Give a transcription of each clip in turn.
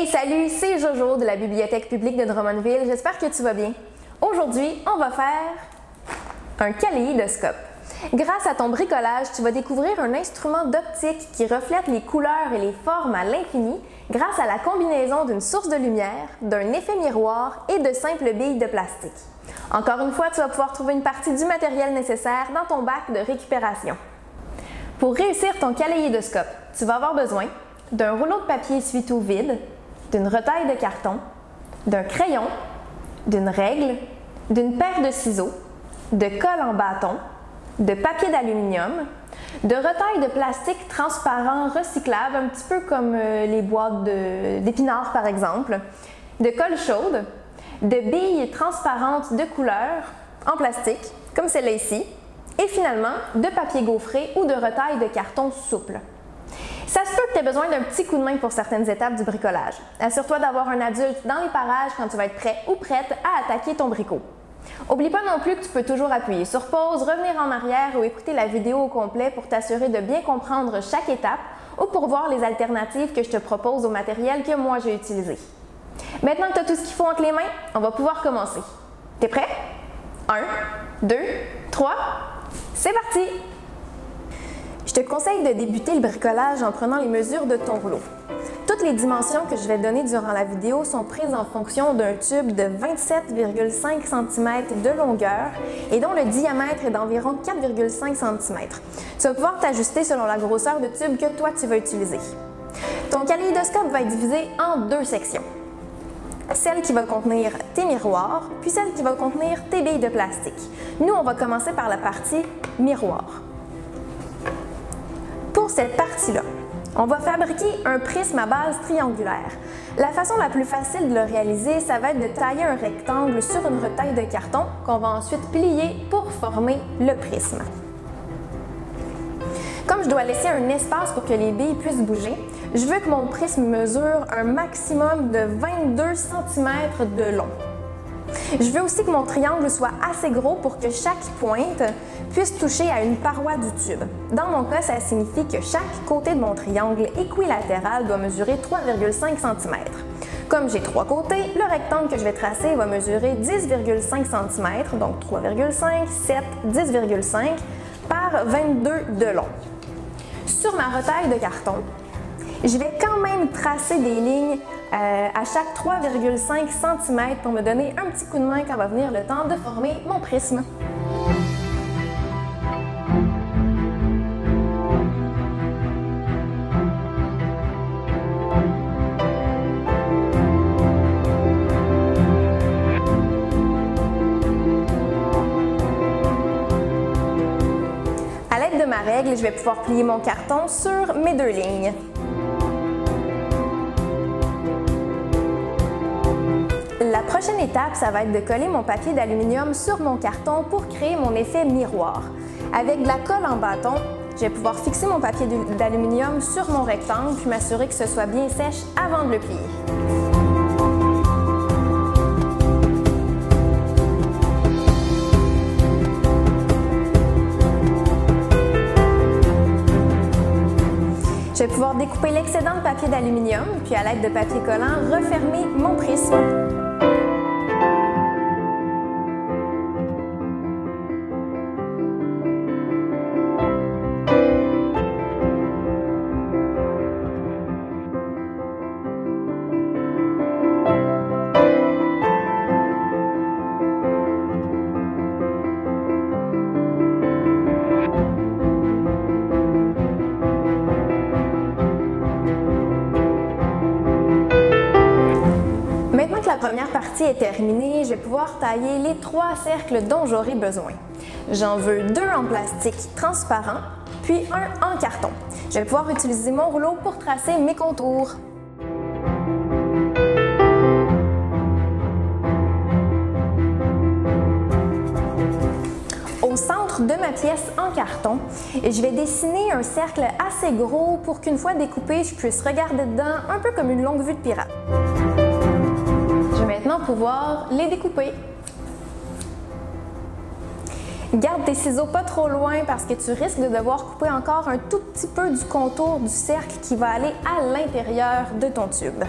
Hey, salut, c'est Jojo de la Bibliothèque publique de Drummondville. J'espère que tu vas bien. Aujourd'hui, on va faire un kaléidoscope. Grâce à ton bricolage, tu vas découvrir un instrument d'optique qui reflète les couleurs et les formes à l'infini grâce à la combinaison d'une source de lumière, d'un effet miroir et de simples billes de plastique. Encore une fois, tu vas pouvoir trouver une partie du matériel nécessaire dans ton bac de récupération. Pour réussir ton kaléidoscope, tu vas avoir besoin d'un rouleau de papier essuie-tout vide, d'une retaille de carton, d'un crayon, d'une règle, d'une paire de ciseaux, de colle en bâton, de papier d'aluminium, de retaille de plastique transparent recyclable, un petit peu comme les boîtes d'épinards par exemple, de colle chaude, de billes transparentes de couleur en plastique, comme celle-là ici, et finalement de papier gaufré ou de retaille de carton souple. Ça se peut que tu aies besoin d'un petit coup de main pour certaines étapes du bricolage. Assure-toi d'avoir un adulte dans les parages quand tu vas être prêt ou prête à attaquer ton bricot. N'oublie pas non plus que tu peux toujours appuyer sur pause, revenir en arrière ou écouter la vidéo au complet pour t'assurer de bien comprendre chaque étape ou pour voir les alternatives que je te propose au matériel que moi j'ai utilisé. Maintenant que tu as tout ce qu'il faut entre les mains, on va pouvoir commencer. T'es prêt? 1, 2, 3, c'est parti! Je te conseille de débuter le bricolage en prenant les mesures de ton rouleau. Toutes les dimensions que je vais donner durant la vidéo sont prises en fonction d'un tube de 27,5 cm de longueur et dont le diamètre est d'environ 4,5 cm. Tu vas pouvoir t'ajuster selon la grosseur de tube que toi tu vas utiliser. Ton kaléidoscope va être divisé en deux sections. Celle qui va contenir tes miroirs, puis celle qui va contenir tes billes de plastique. Nous, on va commencer par la partie miroir. Pour cette partie-là, on va fabriquer un prisme à base triangulaire. La façon la plus facile de le réaliser, ça va être de tailler un rectangle sur une retaille de carton qu'on va ensuite plier pour former le prisme. Comme je dois laisser un espace pour que les billes puissent bouger, je veux que mon prisme mesure un maximum de 22 cm de long. Je veux aussi que mon triangle soit assez gros pour que chaque pointe puisse toucher à une paroi du tube. Dans mon cas, ça signifie que chaque côté de mon triangle équilatéral doit mesurer 3,5 cm. Comme j'ai trois côtés, le rectangle que je vais tracer va mesurer 10,5 cm, donc 3,5, 7, 10,5 par 22 de long. Sur ma retaille de carton, je vais quand même tracer des lignes à chaque 3,5 cm pour me donner un petit coup de main quand va venir le temps de former mon prisme. À l'aide de ma règle, je vais pouvoir plier mon carton sur mes deux lignes. La prochaine étape, ça va être de coller mon papier d'aluminium sur mon carton pour créer mon effet miroir. Avec de la colle en bâton, je vais pouvoir fixer mon papier d'aluminium sur mon rectangle puis m'assurer que ce soit bien sèche avant de le plier. Je vais pouvoir découper l'excédent de papier d'aluminium puis à l'aide de papier collant, refermer mon prisme. La première partie est terminée, je vais pouvoir tailler les trois cercles dont j'aurai besoin. J'en veux deux en plastique transparent, puis un en carton. Je vais pouvoir utiliser mon rouleau pour tracer mes contours. Au centre de ma pièce en carton, je vais dessiner un cercle assez gros pour qu'une fois découpé, je puisse regarder dedans un peu comme une longue vue de pirate. Je vais maintenant pouvoir les découper. Garde tes ciseaux pas trop loin parce que tu risques de devoir couper encore un tout petit peu du contour du cercle qui va aller à l'intérieur de ton tube.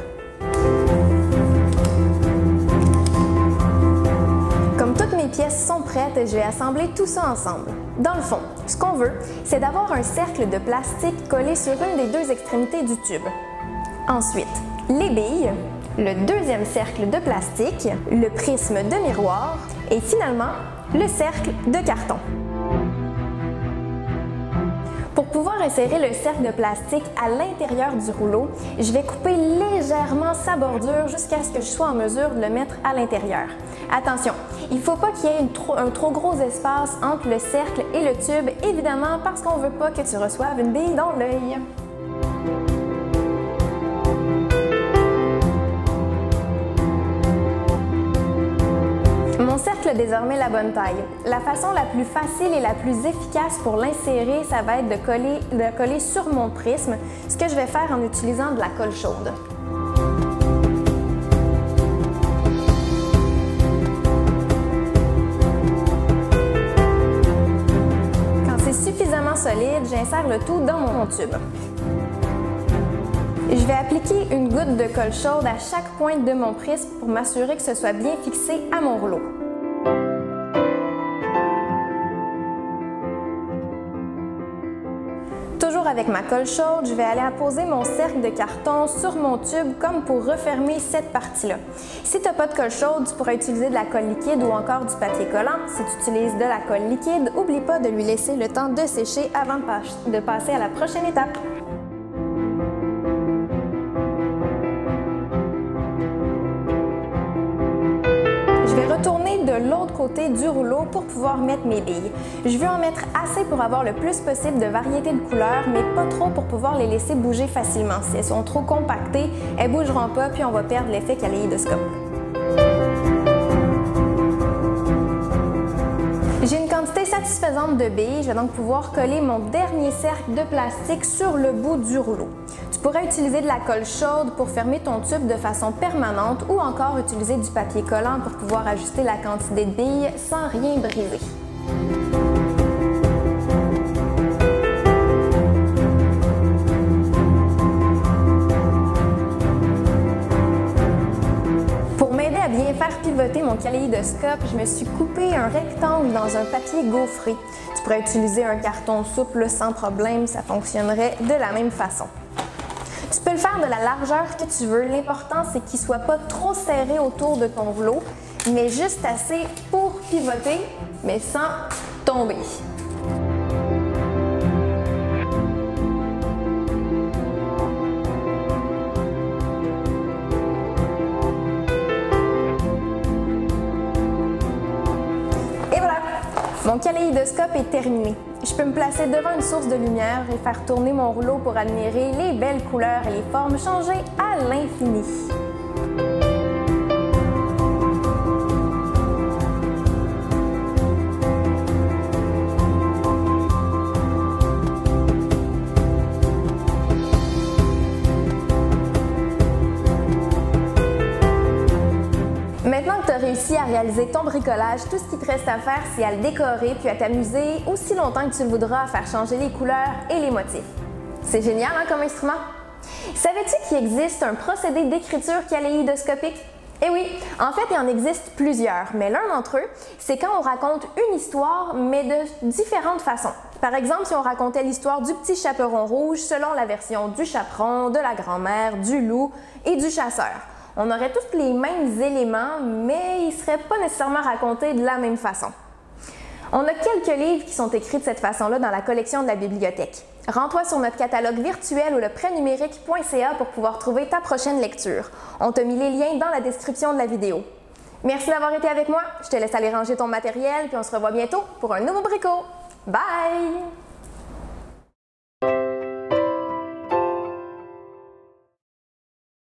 pièces sont prêtes, je vais assembler tout ça ensemble. Dans le fond, ce qu'on veut, c'est d'avoir un cercle de plastique collé sur une des deux extrémités du tube. Ensuite, les billes, le deuxième cercle de plastique, le prisme de miroir et finalement, le cercle de carton. Pour pouvoir insérer le cercle de plastique à l'intérieur du rouleau, je vais couper légèrement sa bordure jusqu'à ce que je sois en mesure de le mettre à l'intérieur. Attention, il ne faut pas qu'il y ait un trop gros espace entre le cercle et le tube, évidemment parce qu'on ne veut pas que tu reçoives une bille dans l'œil. Mon cercle a désormais la bonne taille. La façon la plus facile et la plus efficace pour l'insérer, ça va être de coller sur mon prisme, ce que je vais faire en utilisant de la colle chaude. Quand c'est suffisamment solide, j'insère le tout dans mon tube. Je vais appliquer une goutte de colle chaude à chaque pointe de mon prisme pour m'assurer que ce soit bien fixé à mon rouleau. Toujours avec ma colle chaude, je vais aller apposer mon cercle de carton sur mon tube comme pour refermer cette partie-là. Si tu n'as pas de colle chaude, tu pourrais utiliser de la colle liquide ou encore du papier collant. Si tu utilises de la colle liquide, n'oublie pas de lui laisser le temps de sécher avant de passer à la prochaine étape. Je vais retourner de l'autre côté du rouleau pour pouvoir mettre mes billes. Je veux en mettre assez pour avoir le plus possible de variété de couleurs, mais pas trop pour pouvoir les laisser bouger facilement. Si elles sont trop compactées, elles ne bougeront pas puis on va perdre l'effet kaléidoscope. J'ai une quantité satisfaisante de billes, je vais donc pouvoir coller mon dernier cercle de plastique sur le bout du rouleau. Tu pourrais utiliser de la colle chaude pour fermer ton tube de façon permanente ou encore utiliser du papier collant pour pouvoir ajuster la quantité de billes sans rien briser. À bien faire pivoter mon kaléidoscope, je me suis coupé un rectangle dans un papier gaufré. Tu pourrais utiliser un carton souple sans problème, ça fonctionnerait de la même façon. Tu peux le faire de la largeur que tu veux, l'important c'est qu'il ne soit pas trop serré autour de ton rouleau, mais juste assez pour pivoter, mais sans tomber. Mon kaléidoscope est terminé. Je peux me placer devant une source de lumière et faire tourner mon rouleau pour admirer les belles couleurs et les formes changer à l'infini. Maintenant que tu as réussi à réaliser ton bricolage, tout ce qui te reste à faire, c'est à le décorer puis à t'amuser aussi longtemps que tu le voudras à faire changer les couleurs et les motifs. C'est génial hein, comme instrument? Savais-tu qu'il existe un procédé d'écriture kaléidoscopique? Eh oui, en fait, il en existe plusieurs, mais l'un d'entre eux, c'est quand on raconte une histoire, mais de différentes façons. Par exemple, si on racontait l'histoire du petit chaperon rouge selon la version du chaperon, de la grand-mère, du loup et du chasseur. On aurait tous les mêmes éléments, mais ils ne seraient pas nécessairement racontés de la même façon. On a quelques livres qui sont écrits de cette façon-là dans la collection de la bibliothèque. Rends-toi sur notre catalogue virtuel ou le prêtnumérique.ca pour pouvoir trouver ta prochaine lecture. On t'a mis les liens dans la description de la vidéo. Merci d'avoir été avec moi. Je te laisse aller ranger ton matériel, puis on se revoit bientôt pour un nouveau bricot. Bye!